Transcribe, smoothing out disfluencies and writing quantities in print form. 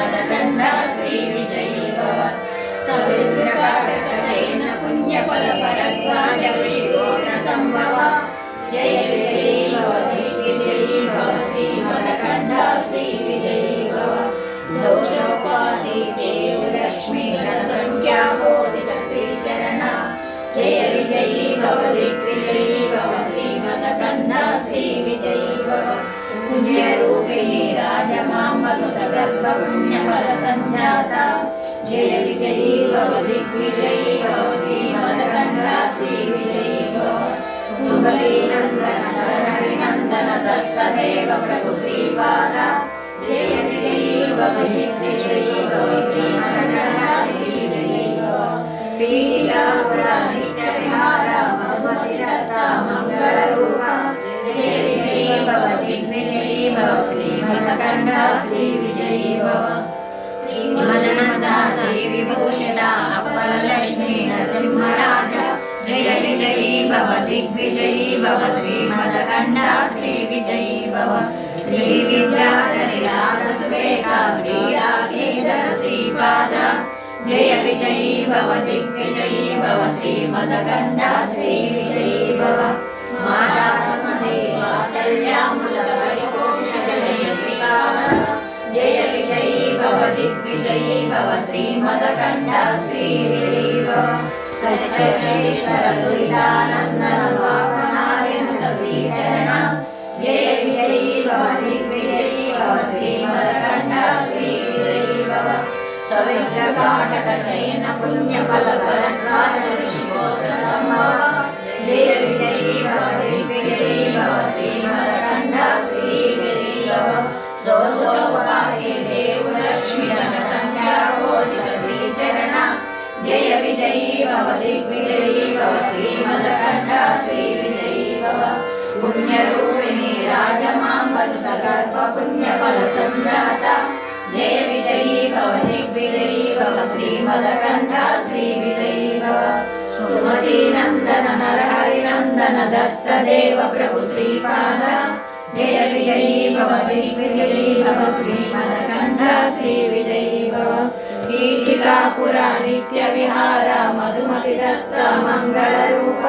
श्रीमदखण्ड श्रीविजयी भव सविद्रकाटकचयन पुण्यफलभरद्वाज ऋषिगोत्रसम्भव जय विजयी भव दिग्विजयी भव श्रीमदखण्ड श्रीविजयी भव दोषोपाधि देवलक्ष्मी गणसंख्याबोधित श्रीचरण जय विजयी भव दिग्विजयी भव श्रीमदखण्ड श्रीविजयी भव पुण्यरूपिणी राजमाम्बसुतगर्भ पुण्यफलसञ्जाता जय विजयी भव दिग्विजयी भव श्रीमदखण्ड श्रीविजयी भव सुमतीनन्दन हरिनन्दन दत्तदेव प्रभु श्रीपाद जय विजयी भव दिग्विजयी भव श्रीमदखण्ड श्रीविजयी भव पीठिकापुरा नित्यविहार मधुमति दत्ता मङ्गलरूप जय विजयी भव दिग्विजयी भव श्रीमदखण्ड श्रीविजयी भव श्रीमदनन्दा श्रीविभूषिता अप्पलक्ष्मी नरसिंहराज जय विजयी भव दिग्विजयी भव श्रीमदखण्ड श्रीविजयी भव श्रीविद्याधरी रागसुरेखा श्रीरागेधर श्रीपाद जय विजयी भव दिग्विजयी भव श्रीमदखण्ड श्रीविजयी भव माता सुमते वात्सल्यामृतपरिपोषक जय श्रीपाद जय विजयी भव दिग्विजयी भव श्रीमदखण्ड श्रीविजयी भव सच्चेश्वर दुर्गानन्दन वामनारिणुत श्रीचरण जय विजयी भव दिग्विजयी भव श्रीमदखण्ड श्रीविजयी भव सविद्रकाटकचयन पुण्यफलभरद्वाज ऋषिगोत्रसम्भव जय विजयी भव दिग्विजयी भव श्रीमदखण्ड श्रीविजयी भव दोषोपाधि देवलक्ष्मी गणसंख्याबोधित श्रीचरण जय विजयी भव दिग्विजयी भव श्रीमदखण्ड श्रीविजयी भव पुण्यरूपिणी राजमाम्बसुतगर्भ पुण्यफलसञ्जाता जय विजयी भव दिग्विजयी भव श्रीमदखण्ड श्रीविजयी भव सुमतीनन्दन नरहरिनन्दन दत्तदेव प्रभु श्रीपाद जय विजयी भव दिग्विजयी भव श्रीमदखण्ड श्रीविजयी भव पीठिकापुरा नित्यविहार मधुमति दत्ता मङ्गलरूप